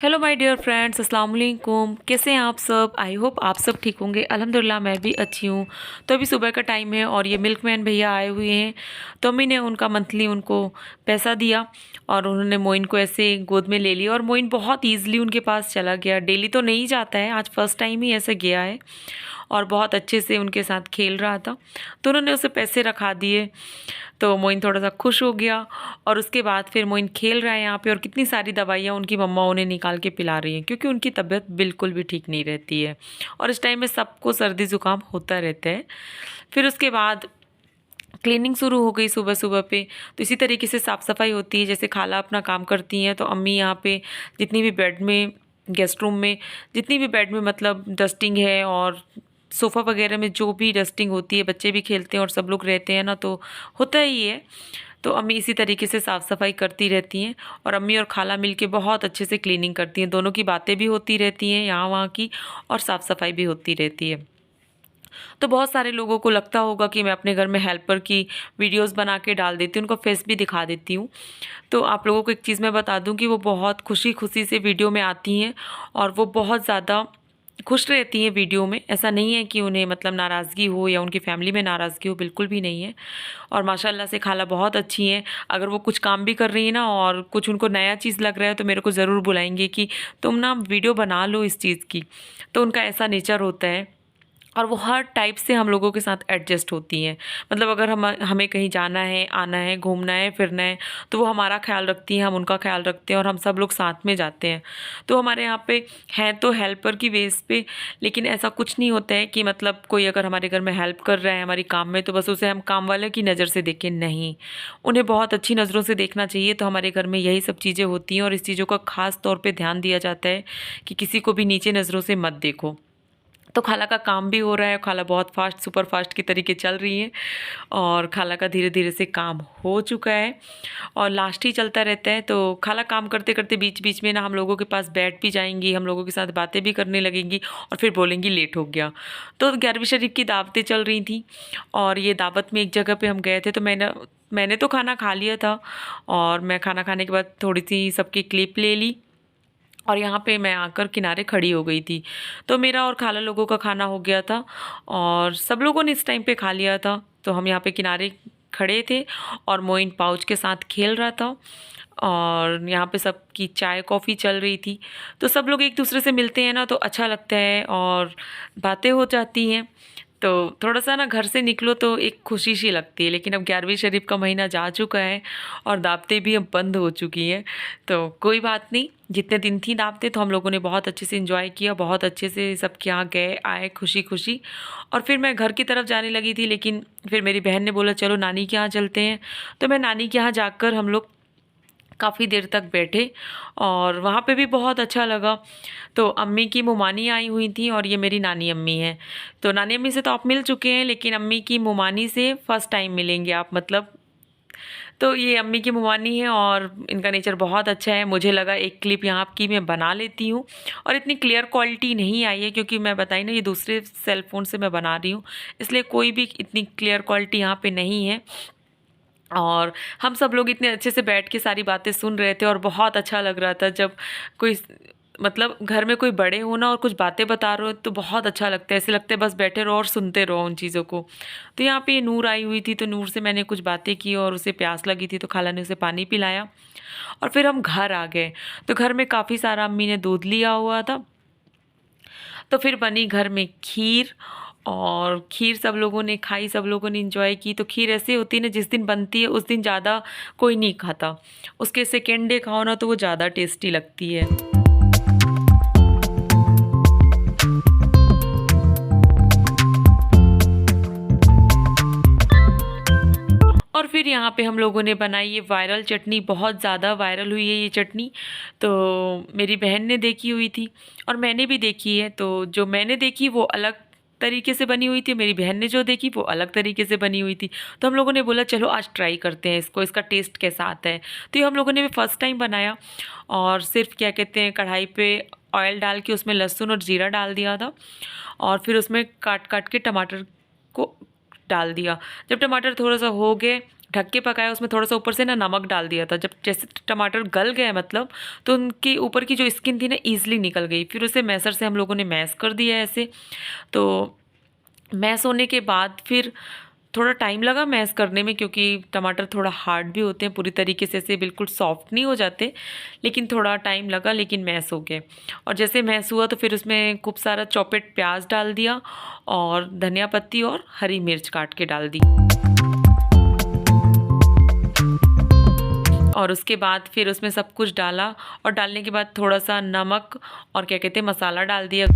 Hello my dear friends, अस्सलाम वालेकुम। कैसे हैं आप सब? आई होप आप सब ठीक होंगे। अल्हम्दुलिल्लाह मैं भी अच्छी हूँ। तो अभी सुबह का टाइम है और ये मिल्कमैन भैया आए हुए हैं। तो अम्मी ने उनका मंथली उनको पैसा दिया और उन्होंने मोइन को ऐसे गोद में ले लिया और मोइन बहुत ईजिली उनके पास चला गया। डेली तो नहीं जाता है, आज फर्स्ट टाइम ही ऐसे गया है और बहुत अच्छे से उनके साथ खेल रहा था। तो उन्होंने उसे पैसे रखा दिए तो मोइन थोड़ा सा खुश हो गया। और उसके बाद फिर मोइन खेल रहा है यहाँ पे और कितनी सारी दवाइयाँ उनकी मम्मा उन्हें निकाल के पिला रही हैं क्योंकि उनकी तबीयत बिल्कुल भी ठीक नहीं रहती है और इस टाइम में सबको सर्दी ज़ुकाम होता रहता है। फिर उसके बाद क्लीनिंग शुरू हो गई सुबह सुबह पे। तो इसी तरीके से साफ़ सफाई होती है, जैसे खाला अपना काम करती हैं तो अम्मी यहाँ पे जितनी भी बेड में, गेस्ट रूम में जितनी भी बेड में मतलब डस्टिंग है और सोफ़ा वगैरह में जो भी डस्टिंग होती है, बच्चे भी खेलते हैं और सब लोग रहते हैं ना, तो होता ही है। तो अम्मी इसी तरीके से साफ़ सफाई करती रहती हैं और अम्मी और खाला मिलके बहुत अच्छे से क्लीनिंग करती हैं। दोनों की बातें भी होती रहती हैं यहाँ वहाँ की और साफ़ सफाई भी होती रहती है। तो बहुत सारे लोगों को लगता होगा कि मैं अपने घर में हेल्पर की वीडियोस बना के डाल देती हूँ, उनका फेस भी दिखा देती हूँ। तो आप लोगों को एक चीज़ मैं बता दूँ कि वो बहुत खुशी खुशी से वीडियो में आती हैं और वो बहुत ज़्यादा खुश रहती हैं वीडियो में। ऐसा नहीं है कि उन्हें मतलब नाराज़गी हो या उनकी फैमिली में नाराज़गी हो, बिल्कुल भी नहीं है। और माशाल्लाह से खाला बहुत अच्छी हैं। अगर वो कुछ काम भी कर रही है ना और कुछ उनको नया चीज़ लग रहा है तो मेरे को ज़रूर बुलाएंगे कि तुम ना वीडियो बना लो इस चीज़ की। तो उनका ऐसा नेचर होता है और वो हर टाइप से हम लोगों के साथ एडजस्ट होती हैं। मतलब अगर हमें कहीं जाना है, आना है, घूमना है, फिरना है, तो वो हमारा ख्याल रखती हैं, हम उनका ख्याल रखते हैं और हम सब लोग साथ में जाते हैं। तो हमारे यहाँ पे हैं तो हेल्पर की बेस पे, लेकिन ऐसा कुछ नहीं होता है कि मतलब कोई अगर हमारे घर में हेल्प कर रहा है हमारी काम में तो बस उसे हम काम वाले की नज़र से देखें, नहीं। उन्हें बहुत अच्छी नज़रों से देखना चाहिए। तो हमारे घर में यही सब चीज़ें होती हैं और इस चीज़ों का ख़ास तौर पर ध्यान दिया जाता है कि किसी को भी नीचे नज़रों से मत देखो। तो खाला का काम भी हो रहा है, खाला बहुत फास्ट, सुपर फास्ट की तरीके चल रही हैं और खाला का धीरे धीरे से काम हो चुका है और लास्ट ही चलता रहता है। तो खाला काम करते करते बीच बीच में ना हम लोगों के पास बैठ भी जाएंगी, हम लोगों के साथ बातें भी करने लगेंगी और फिर बोलेंगी लेट हो गया। तो 11वीं शरीफ की दावतें चल रही थी और ये दावत में एक जगह पे हम गए थे। तो मैंने तो खाना खा लिया था और मैं खाना खाने के बाद थोड़ी सी सबकी क्लिप ले ली और यहाँ पे मैं आकर किनारे खड़ी हो गई थी। तो मेरा और खाला लोगों का खाना हो गया था और सब लोगों ने इस टाइम पे खा लिया था। तो हम यहाँ पे किनारे खड़े थे और मोइन पाउच के साथ खेल रहा था और यहाँ पे सबकी चाय कॉफ़ी चल रही थी। तो सब लोग एक दूसरे से मिलते हैं ना तो अच्छा लगता है और बातें हो जाती हैं। तो थोड़ा सा ना घर से निकलो तो एक खुशी सी लगती है। लेकिन अब 11वीं शरीफ का महीना जा चुका है और दावतें भी अब बंद हो चुकी हैं। तो कोई बात नहीं, जितने दिन थी दावतें तो हम लोगों ने बहुत अच्छे से एंजॉय किया, बहुत अच्छे से सबके यहाँ गए आए खुशी खुशी। और फिर मैं घर की तरफ जाने लगी थी, लेकिन फिर मेरी बहन ने बोला चलो नानी के यहाँ चलते हैं। तो मैं नानी के यहाँ जाकर हम लोग काफ़ी देर तक बैठे और वहाँ पे भी बहुत अच्छा लगा। तो अम्मी की मुमानी आई हुई थी और ये मेरी नानी अम्मी हैं। तो नानी अम्मी से तो आप मिल चुके हैं, लेकिन अम्मी की मुमानी से फ़र्स्ट टाइम मिलेंगे आप मतलब। तो ये अम्मी की मुमानी है और इनका नेचर बहुत अच्छा है। मुझे लगा एक क्लिप यहाँ की मैं बना लेती हूँ और इतनी क्लियर क्वालिटी नहीं आई है क्योंकि मैं बताई ना ये दूसरे सेल फ़ोन से मैं बना रही हूँ, इसलिए कोई भी इतनी क्लियर क्वालिटी यहाँ पे नहीं है। और हम सब लोग इतने अच्छे से बैठ के सारी बातें सुन रहे थे और बहुत अच्छा लग रहा था जब कोई मतलब घर में कोई बड़े हो ना और कुछ बातें बता रहे हो तो बहुत अच्छा लगता है। ऐसे लगता है बस बैठे रहो और सुनते रहो उन चीज़ों को। तो यहाँ पे नूर आई हुई थी तो नूर से मैंने कुछ बातें की और उसे प्यास लगी थी तो खाला ने उसे पानी पिलाया और फिर हम घर आ गए। तो घर में काफ़ी सारा अम्मी ने दूध लिया हुआ था। तो फिर बनी घर में खीर और खीर सब लोगों ने खाई, सब लोगों ने इंजॉय की। तो खीर ऐसे होती है ना, जिस दिन बनती है उस दिन ज़्यादा कोई नहीं खाता, उसके सेकेंड डे खाओ ना तो वो ज़्यादा टेस्टी लगती है। और फिर यहाँ पे हम लोगों ने बनाई ये वायरल चटनी, बहुत ज़्यादा वायरल हुई है ये चटनी। तो मेरी बहन ने देखी हुई थी और मैंने भी देखी है। तो जो मैंने देखी वो अलग तरीके से बनी हुई थी, मेरी बहन ने जो देखी वो अलग तरीके से बनी हुई थी। तो हम लोगों ने बोला चलो आज ट्राई करते हैं इसको, इसका टेस्ट कैसा आता है। तो ये हम लोगों ने भी फर्स्ट टाइम बनाया और सिर्फ क्या कहते हैं कढ़ाई पे ऑयल डाल के उसमें लहसुन और जीरा डाल दिया था और फिर उसमें काट काट के टमाटर को डाल दिया। जब टमाटर थोड़ा सा हो गए ढक के पकाया, उसमें थोड़ा सा ऊपर से ना नमक डाल दिया था। जब जैसे टमाटर गल गए मतलब, तो उनकी ऊपर की जो स्किन थी ना ईजिली निकल गई। फिर उसे मैसर से हम लोगों ने मैश कर दिया ऐसे। तो मैश होने के बाद फिर थोड़ा टाइम लगा मैश करने में, क्योंकि टमाटर थोड़ा हार्ड भी होते हैं, पूरी तरीके से बिल्कुल सॉफ्ट नहीं हो जाते, लेकिन थोड़ा टाइम लगा, लेकिन मैश हो गए। और जैसे मैश हुआ तो फिर उसमें खूब सारा चॉपेड प्याज डाल दिया और धनिया पत्ती और हरी मिर्च काट के डाल दी। और उसके बाद फिर उसमें सब कुछ डाला, और डालने के बाद थोड़ा सा नमक और क्या कहते हैं मसाला डाल दिया।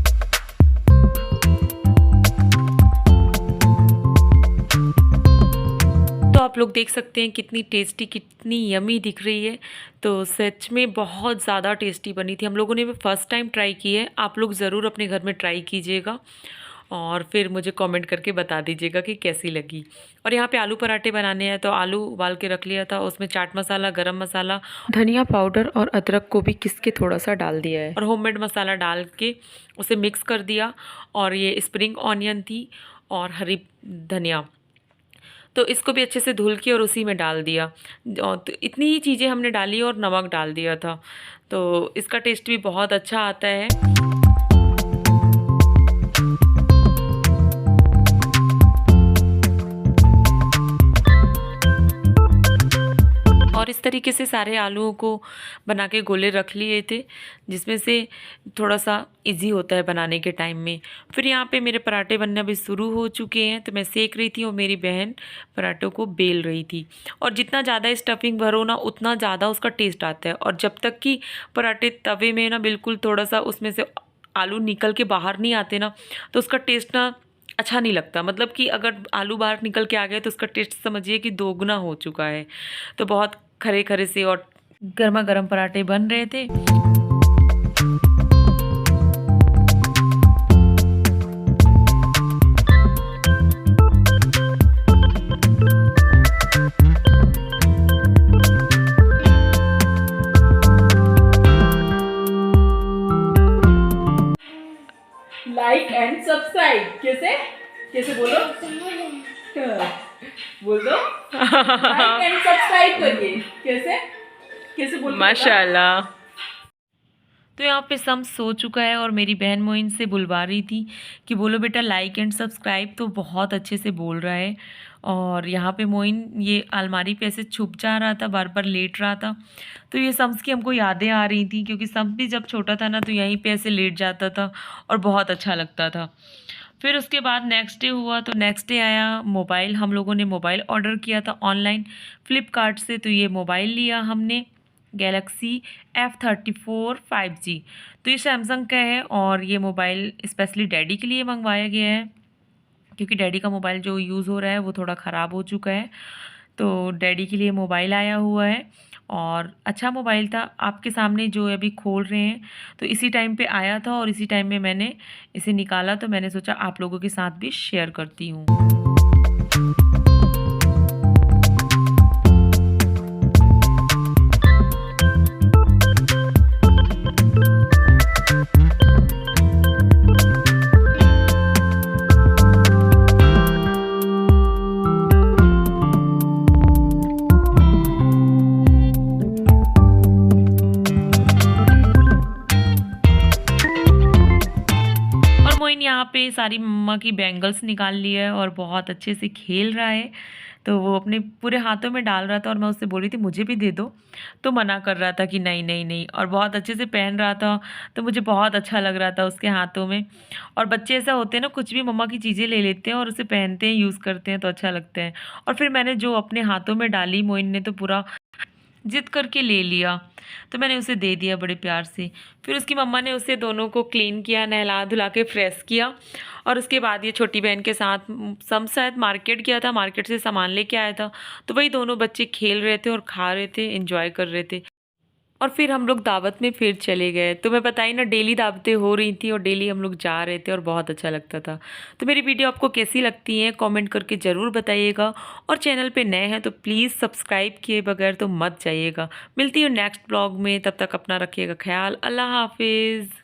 तो आप लोग देख सकते हैं कितनी टेस्टी, कितनी यमी दिख रही है। तो सच में बहुत ज़्यादा टेस्टी बनी थी। हम लोगों ने भी फर्स्ट टाइम ट्राई की है, आप लोग ज़रूर अपने घर में ट्राई कीजिएगा और फिर मुझे कमेंट करके बता दीजिएगा कि कैसी लगी। और यहाँ पे आलू पराठे बनाने हैं, तो आलू उबाल के रख लिया था, उसमें चाट मसाला, गरम मसाला, धनिया पाउडर और अदरक को भी घिस के थोड़ा सा डाल दिया है और होममेड मसाला डाल के उसे मिक्स कर दिया। और ये स्प्रिंग ऑनियन थी और हरी धनिया, तो इसको भी अच्छे से धुल के और उसी में डाल दिया। तो इतनी ही चीज़ें हमने डाली और नमक डाल दिया था, तो इसका टेस्ट भी बहुत अच्छा आता है। और इस तरीके से सारे आलूओं को बना के गोले रख लिए थे, जिसमें से थोड़ा सा इजी होता है बनाने के टाइम में। फिर यहाँ पे मेरे पराठे बनना भी शुरू हो चुके हैं, तो मैं सेक रही थी और मेरी बहन पराठों को बेल रही थी। और जितना ज़्यादा स्टफिंग भरो ना, उतना ज़्यादा उसका टेस्ट आता है। और जब तक कि पराठे तवे में ना बिल्कुल थोड़ा सा उसमें से आलू निकल के बाहर नहीं आते ना, तो उसका टेस्ट ना अच्छा नहीं लगता। मतलब कि अगर आलू बाहर निकल के आ गए तो उसका टेस्ट समझिए कि दोगुना हो चुका है। तो बहुत खरे खरे से और गर्मा गर्म पराठे बन रहे थे। लाइक एंड सब्सक्राइब कैसे कैसे बोलो बोल दो। लाइक एंड सब्सक्राइब करिए। कैसे कैसे बोलो माशाल्लाह। तो यहाँ पे सम सो चुका है और मेरी बहन मोइन से बुलवा रही थी कि बोलो बेटा लाइक एंड सब्सक्राइब, तो बहुत अच्छे से बोल रहा है। और यहाँ पे मोइन ये अलमारी पे ऐसे छुप जा रहा था, बार बार लेट रहा था। तो ये सम्स की हमको यादें आ रही थी, क्योंकि सम भी जब छोटा था ना तो यहीं पे ऐसे लेट जाता था और बहुत अच्छा लगता था। फिर उसके बाद नेक्स्ट डे हुआ, तो नेक्स्ट डे आया मोबाइल। हम लोगों ने मोबाइल ऑर्डर किया था ऑनलाइन फ्लिपकार्ट से। तो ये मोबाइल लिया हमने, गैलेक्सी F34 5G। तो ये सैमसंग का है और ये मोबाइल स्पेशली डैडी के लिए मंगवाया गया है, क्योंकि डैडी का मोबाइल जो यूज़ हो रहा है वो थोड़ा ख़राब हो चुका है। तो डैडी के लिए मोबाइल आया हुआ है और अच्छा मोबाइल था। आपके सामने जो अभी खोल रहे हैं, तो इसी टाइम पे आया था और इसी टाइम में मैंने इसे निकाला, तो मैंने सोचा आप लोगों के साथ भी शेयर करती हूँ। यहाँ पे सारी मम्मा की बैंगल्स निकाल ली है और बहुत अच्छे से खेल रहा है। तो वो अपने पूरे हाथों में डाल रहा था और मैं उससे बोल रही थी मुझे भी दे दो, तो मना कर रहा था कि नहीं नहीं नहीं, और बहुत अच्छे से पहन रहा था। तो मुझे बहुत अच्छा लग रहा था उसके हाथों में। और बच्चे ऐसा होते हैं ना, कुछ भी मम्मा की चीज़ें ले लेते हैं और उसे पहनते हैं, यूज़ करते हैं, तो अच्छा लगता है। और फिर मैंने जो अपने हाथों में डाली, मोइन ने तो पूरा जिद करके ले लिया, तो मैंने उसे दे दिया बड़े प्यार से। फिर उसकी मम्मा ने उसे दोनों को क्लीन किया, नहला धुला के फ्रेश किया। और उसके बाद ये छोटी बहन के साथ सम शायद मार्केट गया था, मार्केट से सामान लेके आया था। तो वही दोनों बच्चे खेल रहे थे और खा रहे थे, एंजॉय कर रहे थे। और फिर हम लोग दावत में फिर चले गए। तो मैं बताई ना, डेली दावतें हो रही थी और डेली हम लोग जा रहे थे और बहुत अच्छा लगता था। तो मेरी वीडियो आपको कैसी लगती है कमेंट करके ज़रूर बताइएगा। और चैनल पे नए हैं तो प्लीज़ सब्सक्राइब किए बगैर तो मत जाइएगा। मिलती हूँ नेक्स्ट ब्लॉग में, तब तक अपना रखिएगा ख्याल। अल्लाह हाफिज़।